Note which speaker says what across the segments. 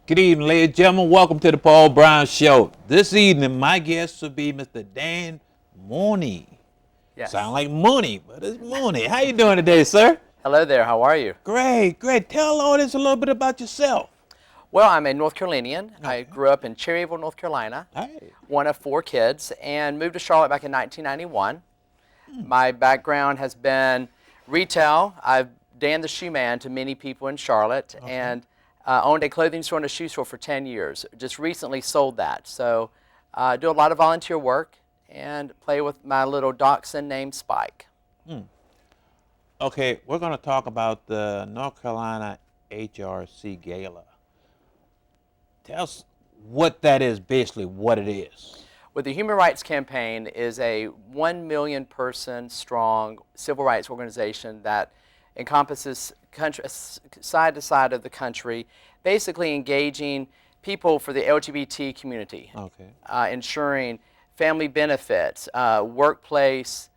Speaker 1: Good evening, ladies and gentlemen. Welcome to the Paul Brown Show. This evening, my guest will be Mr. Dan Mauney. Sound
Speaker 2: Yes.
Speaker 1: like Mooney, but it's Mooney. How you doing today, sir?
Speaker 2: Hello there. How are you?
Speaker 1: Great, great. Tell the audience a little bit about yourself.
Speaker 2: Well, I'm a North Carolinian. I
Speaker 1: Okay.
Speaker 2: grew up in Cherryville, North Carolina,
Speaker 1: Hey.
Speaker 2: one of four kids, and moved to Charlotte back in 1991. My background has been retail. I've Dan the Shoe Man to many people in Charlotte,
Speaker 1: Okay.
Speaker 2: and owned a clothing store and a shoe store for 10 years. Just recently sold that. So I do a lot of volunteer work and play with my little dachshund named Spike.
Speaker 1: Okay, we're going to talk about the North Carolina HRC Gala. Tell us what that is, basically what it is.
Speaker 2: Well, the Human Rights Campaign is a 1 million person strong civil rights organization that encompasses side to side of the country, basically engaging people for the LGBT community,
Speaker 1: Okay.
Speaker 2: ensuring family benefits, workplace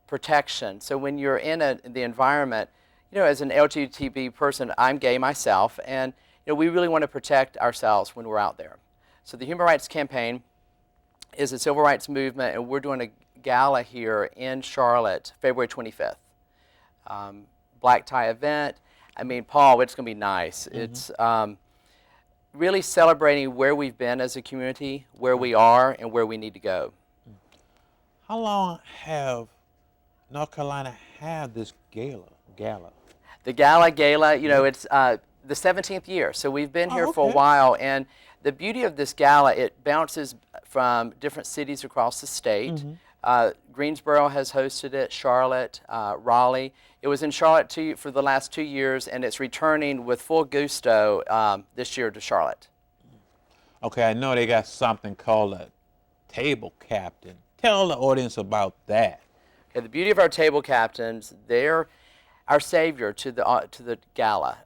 Speaker 2: protection. So when you're in the environment, as an LGBT person, I'm gay myself, and we really want to protect ourselves when we're out there. So the Human Rights Campaign is a civil rights movement, and we're doing a gala here in Charlotte, February 25th. Black tie event. I mean, Paul, it's going to be nice. It's really celebrating where we've been as a community, where we are, and where we need to go.
Speaker 1: How long have North Carolina had this gala?
Speaker 2: The Gala, it's the 17th year, so we've been here for a
Speaker 1: Okay.
Speaker 2: while, and the beauty of this gala, it bounces from different cities across the state. Greensboro has hosted it, Charlotte, Raleigh. It was in Charlotte for the last 2 years, and it's returning with full gusto this year to Charlotte.
Speaker 1: Okay, I know they got something called a table captain. Tell the audience about that.
Speaker 2: Okay, the beauty of our table captains, they're our savior to the gala.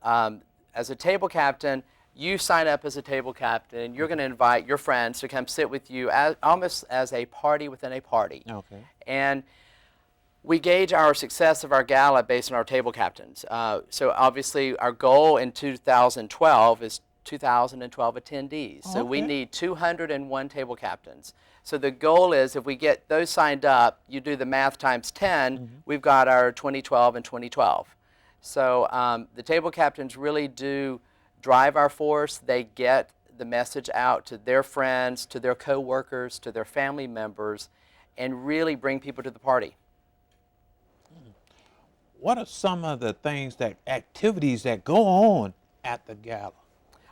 Speaker 2: As a table captain, you sign up as a table captain, and you're going to invite your friends to come sit with you almost as a party within a party.
Speaker 1: Okay.
Speaker 2: And we gauge our success of our gala based on our table captains. So obviously our goal in 2012 is 2012 attendees. So we
Speaker 1: Okay.
Speaker 2: need 201 table captains. So the goal is if we get those signed up, you do the math times 10, we've got our 2012 and 2012. So the table captains really do drive our force. They get the message out to their friends, to their coworkers, to their family members, and really bring people to the party.
Speaker 1: What are some of the activities that go on at the gala?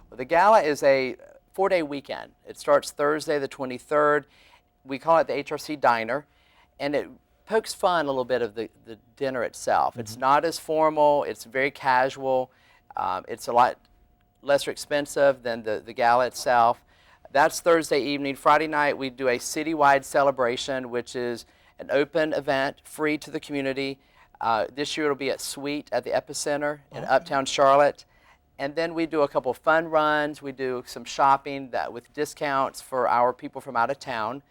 Speaker 2: Well, the gala is a 4-day weekend. It starts Thursday the 23rd. We call it the HRC Diner, and it pokes fun a little bit of the dinner itself. It's not as formal. It's very casual. It's a lot lesser expensive than the gala itself. That's Thursday evening. Friday night, we do a citywide celebration, which is an open event, free to the community. This year it'll be at Suite at the Epicenter in Uptown Charlotte. And then we do a couple of fun runs. We do some shopping with discounts for our people from out of town.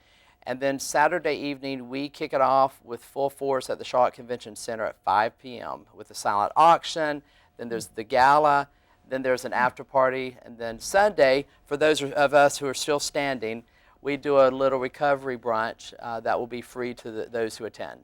Speaker 2: And then Saturday evening, we kick it off with full force at the Charlotte Convention Center at 5 p.m. with a silent auction. Then there's the gala. Then there's an after party. And then Sunday, for those of us who are still standing, we do a little recovery brunch that will be free to those who attend.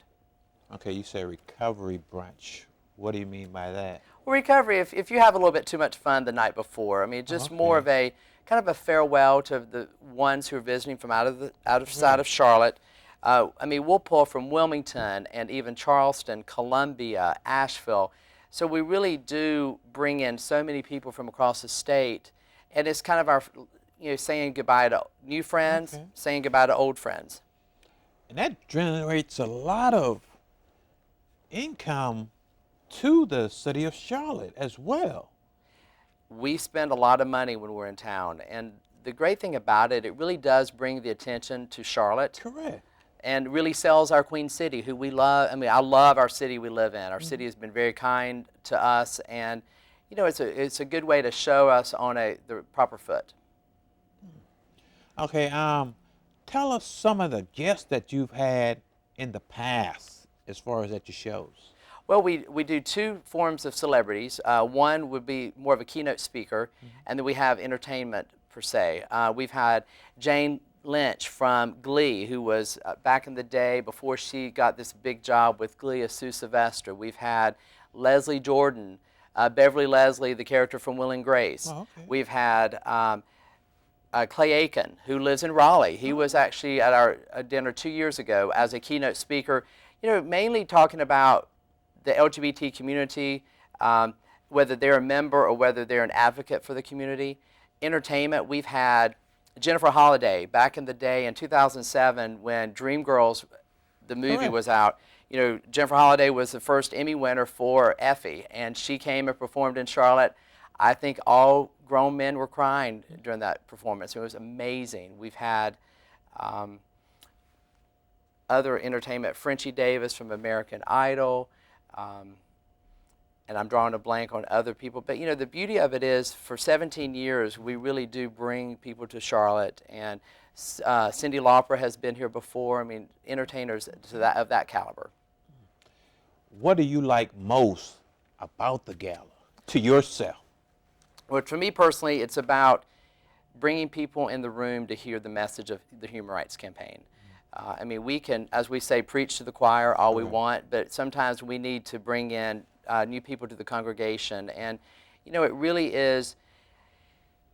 Speaker 1: Okay, you say recovery brunch. What do you mean by that?
Speaker 2: Well, recovery, if you have a little bit too much fun the night before, I mean, just more of a kind of a farewell to the ones who are visiting from out of side of Charlotte. I mean, we'll pull from Wilmington and even Charleston, Columbia, Asheville. So we really do bring in so many people from across the state, and it's kind of our, saying goodbye to new friends, saying goodbye to old friends.
Speaker 1: And that generates a lot of income to the city of Charlotte as well.
Speaker 2: We spend a lot of money when we're in town, and the great thing about it, it really does bring the attention to Charlotte.
Speaker 1: Correct.
Speaker 2: And really sells our Queen City, who we love. I mean, I love our city we live in. Our city has been very kind to us, and it's a good way to show us on the proper foot.
Speaker 1: Okay, tell us some of the guests that you've had in the past as far as at your shows.
Speaker 2: Well, we do two forms of celebrities. One would be more of a keynote speaker, and then we have entertainment per se. We've had Jane Lynch from Glee, who was back in the day before she got this big job with Glee as Sue Sylvester. We've had Leslie Jordan, Beverly Leslie, the character from Will and Grace.
Speaker 1: Oh, okay.
Speaker 2: We've had Clay Aiken, who lives in Raleigh. He was actually at our dinner 2 years ago as a keynote speaker, mainly talking about the LGBT community, whether they're a member or whether they're an advocate for the community. Entertainment, we've had Jennifer Holliday back in the day in 2007 when Dreamgirls, the movie,
Speaker 1: Correct.
Speaker 2: was out. Jennifer Holliday was the first Emmy winner for Effie, and she came and performed in Charlotte. I think all grown men were crying during that performance. It was amazing. We've had other entertainment, Frenchie Davis from American Idol, and I'm drawing a blank on other people. But the beauty of it is, for 17 years, we really do bring people to Charlotte, and Cyndi Lauper has been here before. I mean, entertainers of that caliber.
Speaker 1: What do you like most about the gala to yourself?
Speaker 2: Well, for me personally, it's about bringing people in the room to hear the message of the Human Rights Campaign. I mean, we can, as we say, preach to the choir all we want, but sometimes we need to bring in new people to the congregation. And, it really is,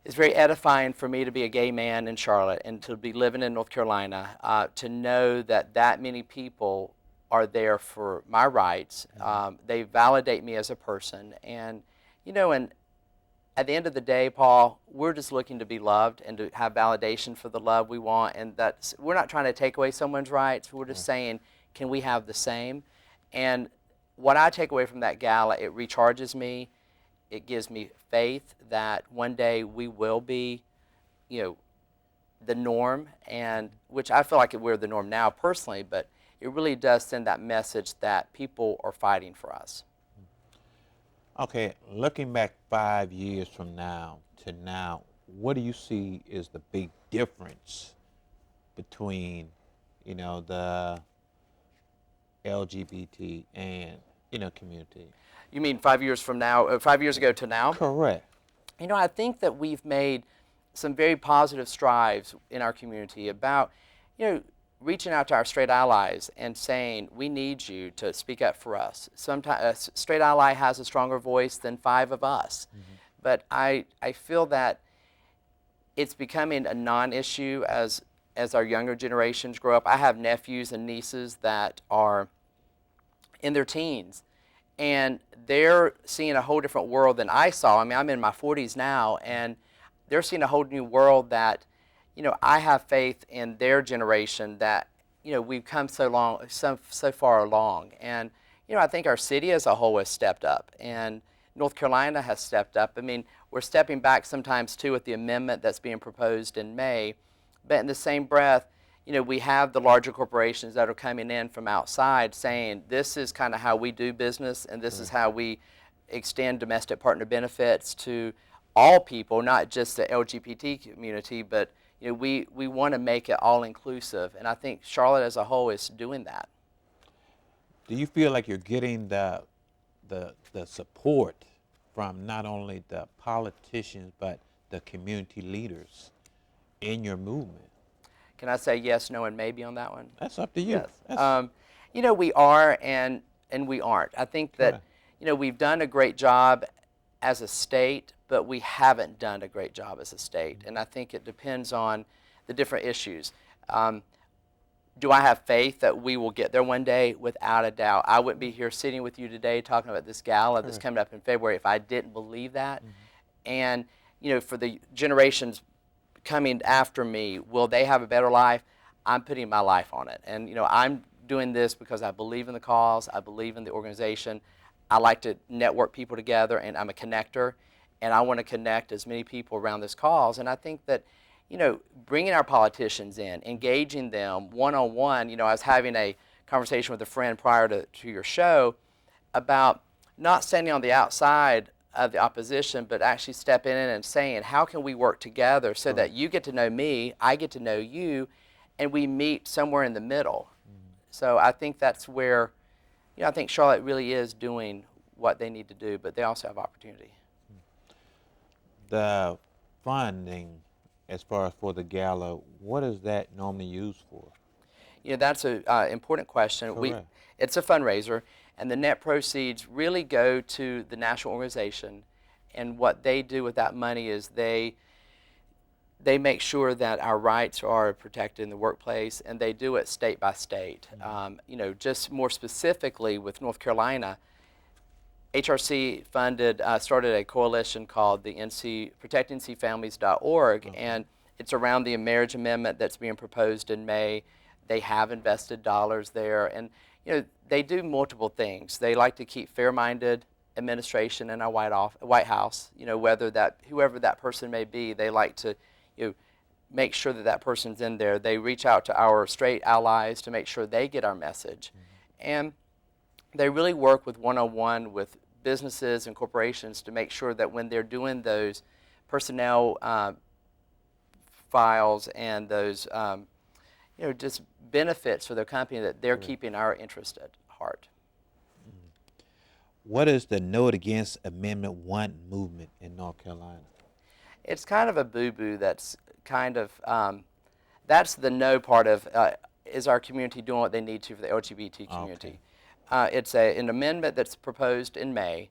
Speaker 2: it's very edifying for me to be a gay man in Charlotte and to be living in North Carolina, to know that many people are there for my rights. They validate me as a person. And, and at the end of the day, Paul, we're just looking to be loved and to have validation for the love we want. And we're not trying to take away someone's rights. We're just saying, can we have the same? And what I take away from that gala, it recharges me. It gives me faith that one day we will be, the norm, and which I feel like we're the norm now personally, but it really does send that message that people are fighting for us.
Speaker 1: Okay, looking back 5 years from now to now, what do you see is the big difference between, the LGBT and, community?
Speaker 2: You mean 5 years from now, 5 years ago to now?
Speaker 1: Correct.
Speaker 2: I think that we've made some very positive strides in our community about, reaching out to our straight allies and saying, we need you to speak up for us. Sometimes a straight ally has a stronger voice than 5 of us. But I feel that it's becoming a non-issue as our younger generations grow up. I have nephews and nieces that are in their teens, and they're seeing a whole different world than I saw. I mean, I'm in my 40s now, and they're seeing a whole new world that, I have faith in their generation that, we've come so far along. And, I think our city as a whole has stepped up, and North Carolina has stepped up. I mean, we're stepping back sometimes too with the amendment that's being proposed in May, but in the same breath, we have the larger corporations that are coming in from outside saying, this is kind of how we do business, and this is how we extend domestic partner benefits to all people, not just the LGBT community, but we want to make it all inclusive, and I think Charlotte as a whole is doing that.
Speaker 1: Do you feel like you're getting the support from not only the politicians but the community leaders in your movement?
Speaker 2: Can I say yes, no, and maybe on that one?
Speaker 1: That's up to you.
Speaker 2: Yes. We are and we aren't. I think that we've done a great job as a state, but we haven't done a great job as a state, and I think it depends on the different issues. Do I have faith that we will get there one day? Without a doubt. I wouldn't be here sitting with you today talking about this gala that's coming up in February if I didn't believe that. And for the generations coming after me, will they have a better life? I'm putting my life on it, and I'm doing this because I believe in the cause. I believe in the organization. I like to network people together, and I'm a connector, and I want to connect as many people around this cause. And I think that, bringing our politicians in, engaging them one-on-one. I was having a conversation with a friend prior to your show about not standing on the outside of the opposition, but actually stepping in and saying, how can we work together so that you get to know me, I get to know you, and we meet somewhere in the middle. So I think that's where I think Charlotte really is doing what they need to do, but they also have opportunity.
Speaker 1: The funding, as far as for the gala, what is that normally used for?
Speaker 2: That's an important question.
Speaker 1: Correct.
Speaker 2: It's a fundraiser, and the net proceeds really go to the national organization. And what they do with that money is they make sure that our rights are protected in the workplace, and they do it state by state. Just more specifically with North Carolina, HRC started a coalition called the ProtectNCFamilies.org, and it's around the marriage amendment that's being proposed in May. They have invested dollars there, and they do multiple things. They like to keep fair-minded administration in our White House. Whoever that person may be, they like to make sure that person's in there. They reach out to our straight allies to make sure they get our message, and they really work with one-on-one with businesses and corporations to make sure that when they're doing those personnel files and those just benefits for their company, that they're keeping our interest at heart.
Speaker 1: What is the Note Against Amendment 1 movement in North Carolina?
Speaker 2: It's kind of a boo-boo that's kind of, that's the no part of, is our community doing what they need to for the LGBT community? Okay. It's an amendment that's proposed in May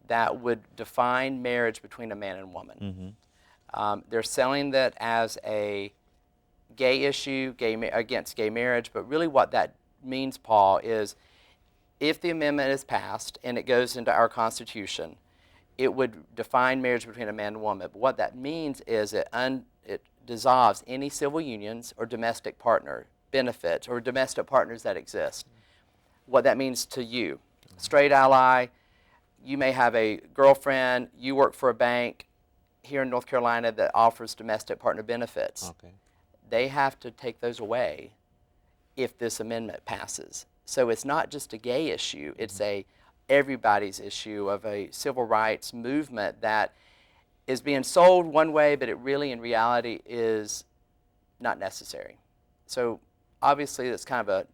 Speaker 2: that would define marriage between a man and woman. They're selling that as a gay issue, against gay marriage, but really what that means, Paul, is if the amendment is passed and it goes into our Constitution, it would define marriage between a man and a woman. But what that means is it dissolves any civil unions or domestic partner benefits or domestic partners that exist. What that means to you, straight ally, you may have a girlfriend, you work for a bank here in North Carolina that offers domestic partner benefits.
Speaker 1: Okay.
Speaker 2: They have to take those away if this amendment passes. So it's not just a gay issue, it's everybody's issue of a civil rights movement that is being sold one way, but it really in reality is not necessary. So obviously that's kind of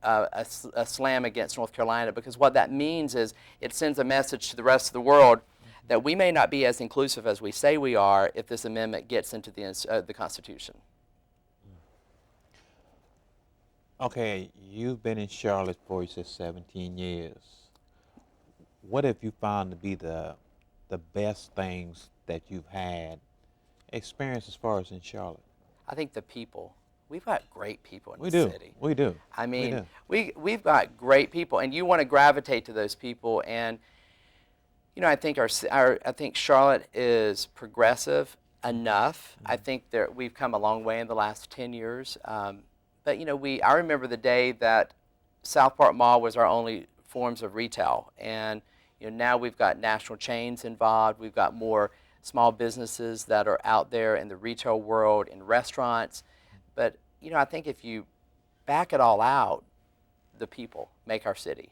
Speaker 2: a slam against North Carolina, because what that means is it sends a message to the rest of the world that we may not be as inclusive as we say we are if this amendment gets into the Constitution.
Speaker 1: Okay, you've been in Charlotte for, you said, 17 years. What have you found to be the best things that you've had experience as far as in Charlotte?
Speaker 2: I think the people. We've got great people in
Speaker 1: the
Speaker 2: city.
Speaker 1: We do.
Speaker 2: I mean, we've got great people, and you want to gravitate to those people. And I think I think Charlotte is progressive enough. I think that we've come a long way in the last 10 years. But I remember the day that South Park Mall was our only forms of retail, and now we've got national chains involved. We've got more small businesses that are out there in the retail world, in restaurants. But I think if you back it all out, the people make our city.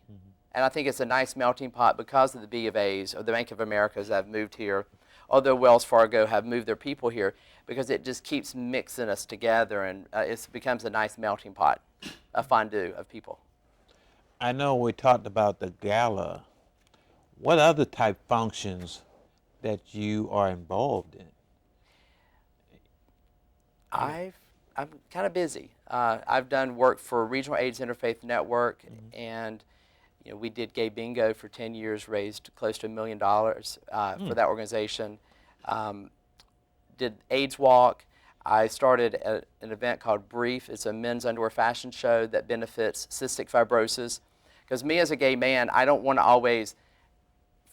Speaker 2: And I think it's a nice melting pot because of the B of A's or the Bank of Americas that have moved here, although Wells Fargo have moved their people here, because it just keeps mixing us together, and it becomes a nice melting pot, a fondue of people.
Speaker 1: I know we talked about the gala. What other type functions that you are involved in?
Speaker 2: I'm kind of busy. I've done work for Regional AIDS Interfaith Network, and we did gay bingo for 10 years, raised close to $1 million for that organization. Did AIDS Walk. I started an event called Brief. It's a men's underwear fashion show that benefits cystic fibrosis. Because me as a gay man, I don't want to always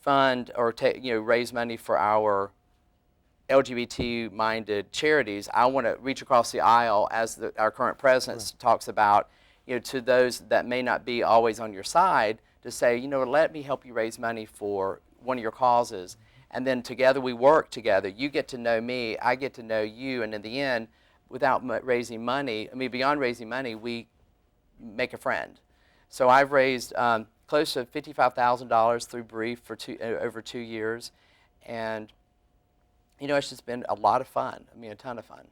Speaker 2: fund or raise money for our LGBT-minded charities. I want to reach across the aisle, as our current president talks about, to those that may not be always on your side, to say, let me help you raise money for one of your causes. And then together we work together. You get to know me, I get to know you, and in the end, without raising money, beyond raising money, we make a friend. So I've raised close to $55,000 through Brief for over 2 years, and it's just been a lot of fun. A ton of fun.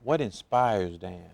Speaker 1: What inspires Dan?